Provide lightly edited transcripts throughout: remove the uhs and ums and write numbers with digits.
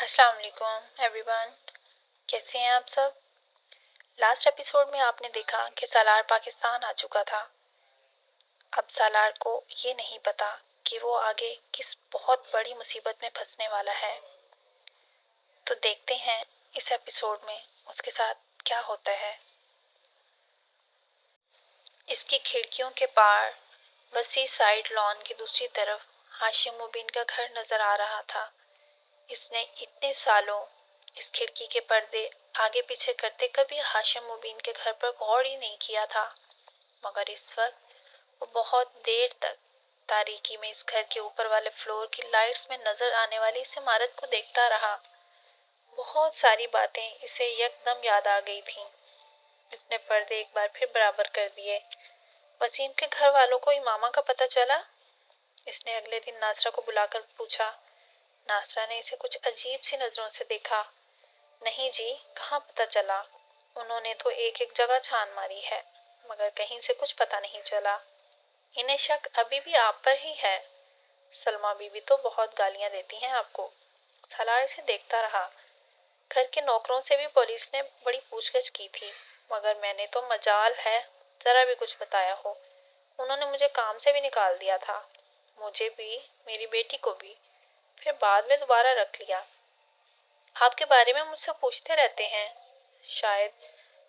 अस्सलाम वालेकुम एवरीवन। कैसे हैं आप सब? लास्ट एपिसोड में आपने देखा कि सालार पाकिस्तान आ चुका था। अब सालार को ये नहीं पता कि वो आगे किस बहुत बड़ी मुसीबत में फंसने वाला है। तो देखते हैं इस एपिसोड में उसके साथ क्या होता है। इसकी खिड़कियों के पार वसी साइड लॉन की दूसरी तरफ हाशिम मुबीन का घर नजर आ रहा था। इसने इतने सालों इस खिड़की के पर्दे आगे पीछे करते कभी हाशिम मुबीन के घर पर गौर ही नहीं किया था, मगर इस वक्त वो बहुत देर तक तारीकी में इस घर के ऊपर वाले फ्लोर की लाइट्स में नजर आने वाली इस इमारत को देखता रहा। बहुत सारी बातें इसे यकदम याद आ गई थीं। इसने पर्दे एक बार फिर बराबर कर दिए। वसीम के घर वालों को इमामा का पता चला? इसने अगले दिन नासरा को बुलाकर पूछा। नासरा ने इसे कुछ अजीब सी नजरों से देखा। नहीं जी, कहाँ पता चला? उन्होंने तो एक एक जगह छान मारी है, मगर कहीं से कुछ पता नहीं चला। इन्हें शक अभी भी आप पर ही है। सलमा बीबी तो बहुत गालियां देती हैं आपको। सालार इसे देखता रहा। घर के नौकरों से भी पुलिस ने बड़ी पूछगछ की थी, मगर मैंने तो मजाल है जरा भी कुछ बताया हो। उन्होंने मुझे काम से भी निकाल दिया था, मुझे भी, मेरी बेटी को भी, फिर बाद में दोबारा रख लिया। आपके बारे में मुझसे पूछते रहते हैं। शायद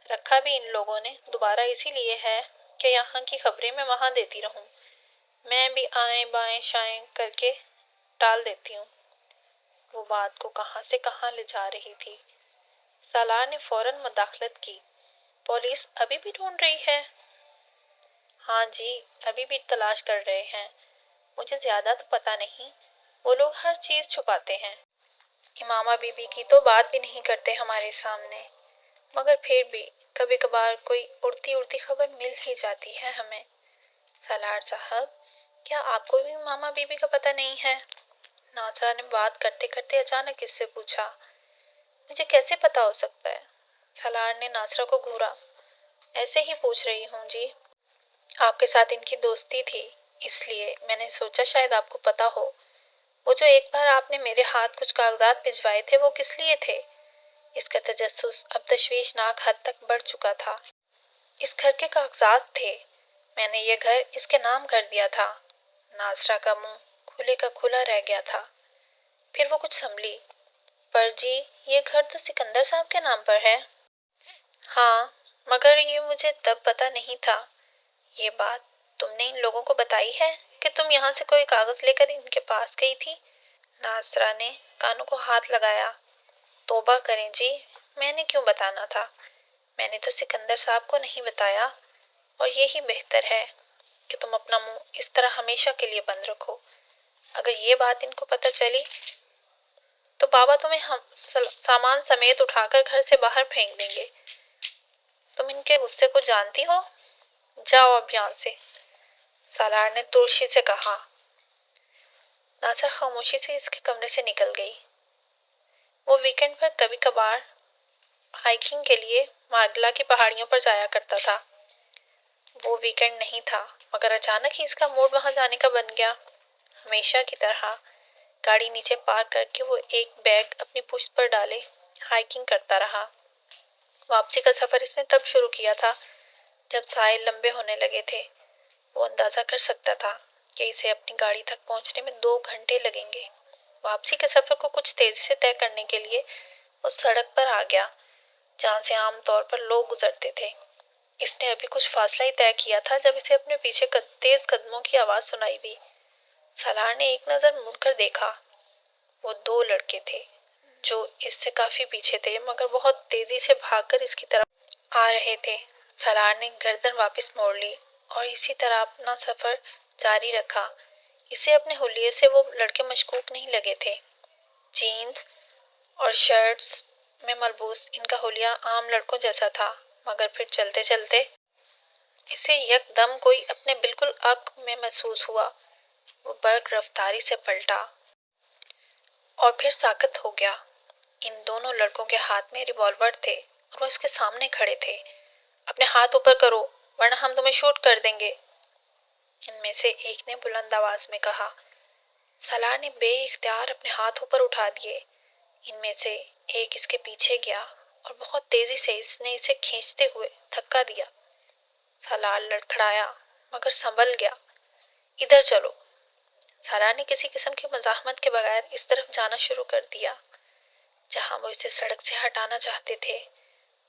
रखा भी इन लोगों ने दोबारा इसीलिए है कि यहाँ की खबरें मैं वहाँ देती रहूँ। मैं भी आए बाएं शाएं करके टाल देती हूँ। वो बात को कहाँ से कहाँ ले जा रही थी। सालार ने फौरन मदाखलत की। पुलिस अभी भी ढूंढ रही है? हाँ जी, अभी भी तलाश कर रहे हैं। मुझे ज्यादा तो पता नहीं, वो लोग हर चीज छुपाते हैं। इमामा बीबी की तो बात भी नहीं करते हमारे सामने, मगर फिर भी कभी कभार कोई उड़ती उड़ती खबर मिल ही जाती है हमें। सालार साहब, क्या आपको भी इमामा बीबी का पता नहीं है? नासरा ने बात करते करते अचानक इससे पूछा। मुझे कैसे पता हो सकता है? सालार ने नासरा को घूरा। ऐसे ही पूछ रही हूँ जी। आपके साथ इनकी दोस्ती थी, इसलिए मैंने सोचा शायद आपको पता हो। वो जो एक बार आपने मेरे हाथ कुछ कागजात भिजवाए थे, वो किस लिए थे? इसका तजस्सुस अब तशवीशनाक हद तक बढ़ चुका था। इस घर के कागजात थे, मैंने ये घर इसके नाम कर दिया था। नासरा का मुंह खुले का खुला रह गया था। फिर वो कुछ संभली। पर जी, ये घर तो सिकंदर साहब के नाम पर है। हाँ, मगर ये मुझे तब पता नहीं था। ये बात तुमने इन लोगों को बताई है कि तुम यहाँ से कोई कागज लेकर इनके पास गई थी? नासरा ने कानों को हाथ लगाया। तौबा करें जी, मैंने क्यों बताना था? मैंने तो सिकंदर साहब को नहीं बताया, और यही बेहतर है कि तुम अपना मुंह इस तरह हमेशा के लिए बंद रखो। अगर ये बात इनको पता चली तो बाबा तुम्हें हम सामान समेत उठाकर घर से बाहर फेंक देंगे। तुम इनके गुस्से को जानती हो। जाओ अब यहाँ से, सालार ने तुर्शी से कहा। नासर खामोशी से इसके कमरे से निकल गई। वो वीकेंड पर कभी कभार हाइकिंग के लिए मार्गला की पहाड़ियों पर जाया करता था। वो वीकेंड नहीं था, मगर अचानक ही इसका मूड वहां जाने का बन गया। हमेशा की तरह गाड़ी नीचे पार्क करके वो एक बैग अपनी पुश्त पर डाले हाइकिंग करता रहा। वापसी का सफर इसने तब शुरू किया था जब साए लंबे होने लगे थे। वो अंदाजा कर सकता था कि इसे अपनी गाड़ी तक पहुंचने में 2 घंटे लगेंगे। वापसी के सफर को कुछ तेजी से तय करने के लिए वो सड़क पर आ गया जहां से आमतौर पर लोग गुजरते थे। इसने अभी कुछ फासला ही तय किया था जब इसे अपने पीछे तेज कदमों की आवाज सुनाई दी। सालार ने एक नजर मुड़कर देखा। वो 2 लड़के थे जो इससे काफी पीछे थे, मगर बहुत तेजी से भागकर इसकी तरफ आ रहे थे। सालार ने गर्दन वापस मोड़ ली और इसी तरह अपना सफर जारी रखा। इसे अपने हुलिये से वो लड़के मशकूक नहीं लगे थे। जीन्स और शर्ट्स में मलबूस इनका हुलिया आम लड़कों जैसा था, मगर फिर चलते चलते इसे यकदम कोई अपने बिल्कुल अक में महसूस हुआ। वो बर्क रफ्तारी से पलटा और फिर साकत हो गया। इन दोनों लड़कों के हाथ में रिवॉल्वर थे और वो इसके सामने खड़े थे। अपने हाथ ऊपर करो, वरना हम तुम्हें शूट कर देंगे, इनमें से एक ने बुलंद आवाज में कहा। सालार ने बेइख्तियार अपने हाथ ऊपर उठा दिए। इनमें से एक इसके पीछे गया और बहुत तेजी से इसने इसे खींचते हुए धक्का दिया। सालार लड़खड़ाया मगर संभल गया। इधर चलो। सालार ने किसी किस्म की मज़ाहमत के बगैर इस तरफ जाना शुरू कर दिया जहां वो इसे सड़क से हटाना चाहते थे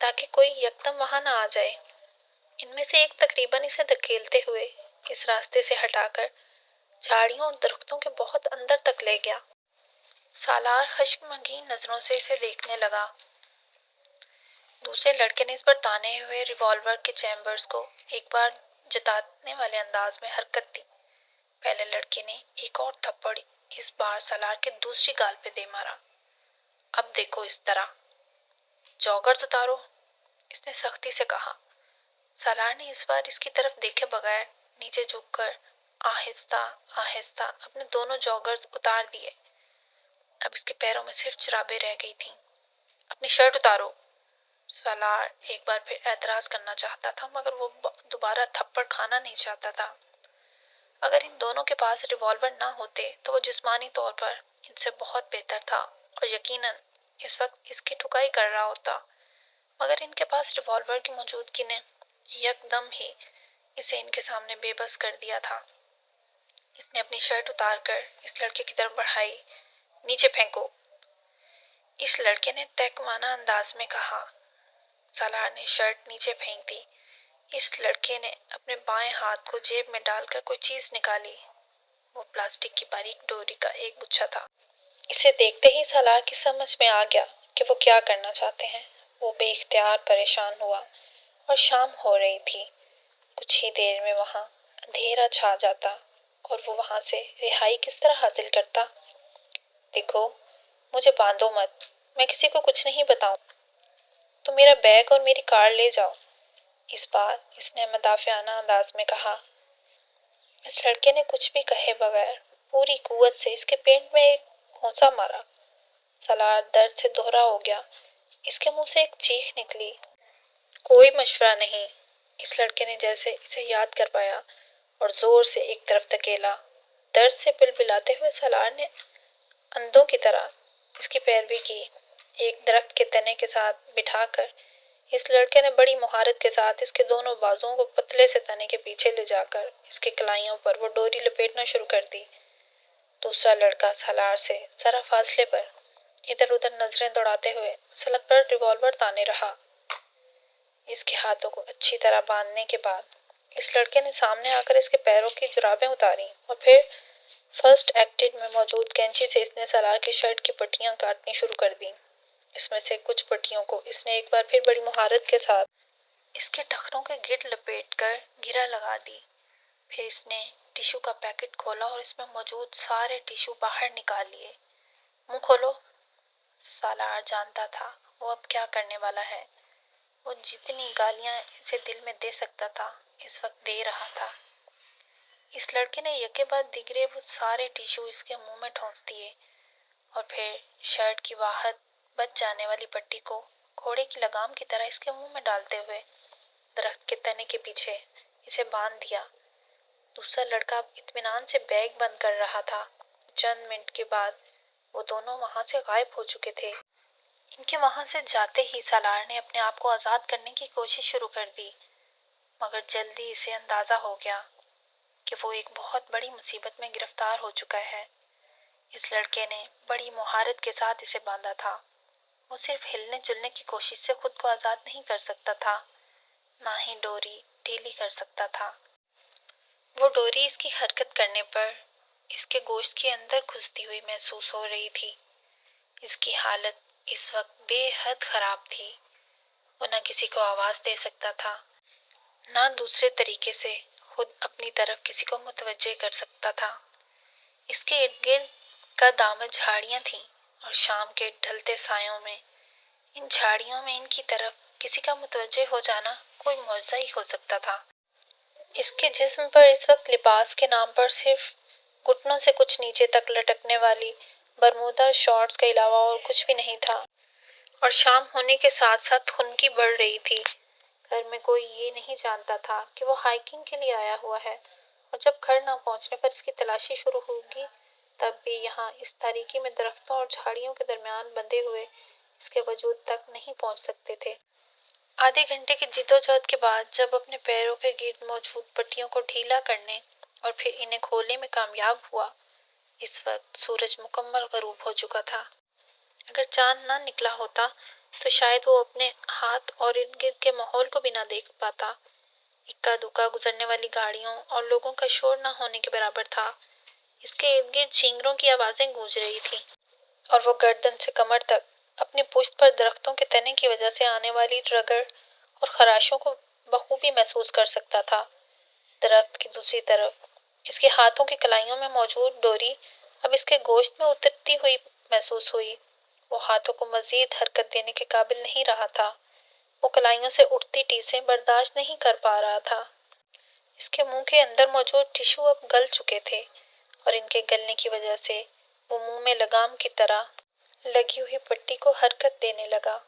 ताकि कोई यकदम वहां ना आ जाए। इनमें से एक तकरीबन इसे धकेलते हुए इस रास्ते से हटाकर झाड़ियों और दरख्तों के बहुत अंदर तक ले गया। सालार खश्मगीन नजरों से इसे देखने लगा। दूसरे लड़के ने इस पर ताने हुए रिवॉल्वर के चैम्बर्स को एक बार जताने वाले अंदाज में हरकत दी। पहले लड़के ने एक और थप्पड़ इस बार सालार के दूसरी गाल पे दे मारा। अब देखो इस तरह। जॉगर्स उतारो, इसने सख्ती से कहा। सालार ने इस बार इसकी तरफ देखे बगैर नीचे झुककर आहिस्ता आहिस्ता अपने दोनों जॉगर्स उतार दिए। अब इसके पैरों में सिर्फ जुराबें रह गई थीं। अपनी शर्ट उतारो। सालार एक बार फिर एतराज करना चाहता था मगर वो दोबारा थप्पड़ खाना नहीं चाहता था। अगर इन दोनों के पास रिवॉल्वर ना होते तो वो जिस्मानी तौर पर इनसे बहुत बेहतर था और यकीनन इस वक्त इसकी ठुकाई कर रहा होता, मगर इनके पास रिवॉल्वर की मौजूदगी ने यकदम ही इसे इनके सामने बेबस कर दिया था। इसने अपनी शर्ट उतारकर इस लड़के की तरफ बढ़ाई। नीचे फेंको, इस लड़के ने तहकमाना अंदाज में कहा। सालार ने शर्ट नीचे फेंक दी। इस लड़के ने अपने बाएं हाथ को जेब में डालकर कोई चीज निकाली। वो प्लास्टिक की बारीक डोरी का एक गुच्छा था। इसे देखते ही सालार की समझ में आ गया कि वो क्या करना चाहते हैं। वो बेइख्तियार परेशान हुआ और शाम हो रही थी। कुछ ही देर में वहां अंधेरा छा जाता और वो वहां से रिहाई किस तरह हासिल करता। देखो, मुझे बांधो मत, मैं किसी को कुछ नहीं बताऊं। तो मेरा बैग और मेरी कार ले जाओ, इस बार इसने मदाफियाना अंदाज में कहा। इस लड़के ने कुछ भी कहे बगैर पूरी कुव्वत से इसके पेट में एक घोंसा मारा। सालार दर्द से दोहरा हो गया। इसके मुंह से एक चीख निकली। कोई मशवरा नहीं, इस लड़के ने जैसे इसे याद कर पाया और जोर से एक तरफ धकेला। दर्द से बिलबिलाते हुए सालार ने अंधों की तरह इसकी पैरवी की। एक दरख्त के तने के साथ बिठाकर इस लड़के ने बड़ी मुहारत के साथ इसके दोनों बाजुओं को पतले से तने के पीछे ले जाकर इसके कलाइयों पर वो डोरी लपेटना शुरू कर दी। दूसरा लड़का सालार से जरा फासले पर इधर उधर नजरें दौड़ाते हुए सलग पर रिवॉल्वर ताने रहा। इसके हाथों को अच्छी तरह बांधने के बाद इस लड़के ने सामने आकर इसके पैरों की जुराबें उतारी और फिर फर्स्ट एक्टेड में मौजूद कैंची से इसने सालार की शर्ट की पट्टियां काटनी शुरू कर दी। इसमें से कुछ पट्टियों को इसने एक बार फिर बड़ी मुहारत के साथ इसके टखनों के गिर्द लपेटकर गिरा लगा दी। फिर इसने टिश्यू का पैकेट खोला और इसमें मौजूद सारे टिश्यू बाहर निकाल लिए। मुंह खोलो। सालार जानता था वो अब क्या करने वाला है। वो जितनी गालियां इसे दिल में दे सकता था इस वक्त दे रहा था। इस लड़के ने यके बाद दिगरे वो सारे टिश्यू इसके मुंह में ठोंस दिए और फिर शर्ट की वाहद बच जाने वाली पट्टी को घोड़े की लगाम की तरह इसके मुंह में डालते हुए दरख्त के तने के पीछे इसे बांध दिया। दूसरा लड़का अब इत्मीनान से बैग बंद कर रहा था। चंद मिनट के बाद वो दोनों वहां से गायब हो चुके थे। इनके वहां से जाते ही सालार ने अपने आप को आज़ाद करने की कोशिश शुरू कर दी, मगर जल्दी इसे अंदाज़ा हो गया कि वो एक बहुत बड़ी मुसीबत में गिरफ्तार हो चुका है। इस लड़के ने बड़ी मुहारत के साथ इसे बांधा था। वो सिर्फ हिलने जुलने की कोशिश से खुद को आज़ाद नहीं कर सकता था, ना ही डोरी ढीली कर सकता था। वो डोरी इसकी हरकत करने पर इसके गोश्त के अंदर घुसती हुई महसूस हो रही थी। इसकी हालत इस वक्त बेहद ख़राब थी। वो न किसी को आवाज़ दे सकता था, ना दूसरे तरीके से खुद अपनी तरफ किसी को मुतवज्जे कर सकता था। इसके इर्द गिर्द का दामन झाड़ियाँ थीं और शाम के ढलते सायों में इन झाड़ियों में इनकी तरफ किसी का मुतवज्जे हो जाना कोई मौजज़ा ही हो सकता था। इसके जिस्म पर इस वक्त लिबास के नाम पर सिर्फ घुटनों से कुछ नीचे तक लटकने वाली बरमूदा शॉर्ट्स के अलावा और कुछ भी नहीं था। और शाम होने के साथ साथ खुनकी बढ़ रही थी। घर में कोई ये नहीं जानता था कि वो हाइकिंग के लिए आया हुआ है और जब घर ना पहुंचने पर इसकी तलाशी शुरू होगी تب بھی یہاں اس تاریکی میں درختوں اور جھاڑیوں کے درمیان بندھے ہوئے اس کے وجود تک نہیں پہنچ سکتے تھے۔ آدھے گھنٹے کی جدوجہد کے بعد جب اپنے پیروں کے گرد موجود پٹیوں کو ڈھیلا کرنے اور پھر انہیں کھولنے میں کامیاب ہوا، اس وقت سورج مکمل غروب ہو چکا تھا۔ اگر چاند نہ نکلا ہوتا تو شاید وہ اپنے ہاتھ اور ارد گرد کے ماحول کو بھی نہ دیکھ پاتا۔ اکا دکا گزرنے والی گاڑیوں اور لوگوں کا شور نہ ہونے کے برابر تھا۔ اس کے ارد گرد جھینگروں کی آوازیں گونج رہی تھیں اور وہ گردن سے کمر تک اپنی پشت پر درختوں کے تنے کی وجہ سے آنے والی رگڑ اور خراشوں کو بخوبی محسوس کر سکتا تھا۔ درخت کی دوسری طرف اس کے ہاتھوں کی کلائیوں میں موجود ڈوری اب اس کے گوشت میں اترتی ہوئی محسوس ہوئی۔ وہ ہاتھوں کو مزید حرکت دینے کے قابل نہیں رہا تھا۔ وہ کلائیوں سے اٹھتی ٹیسیں برداشت نہیں کر پا رہا تھا۔ اس کے منہ کے اندر موجود ٹشو اب گل چکے تھے اور ان کے گلنے کی وجہ سے وہ منہ میں لگام کی طرح لگی ہوئی پٹی کو حرکت دینے لگا۔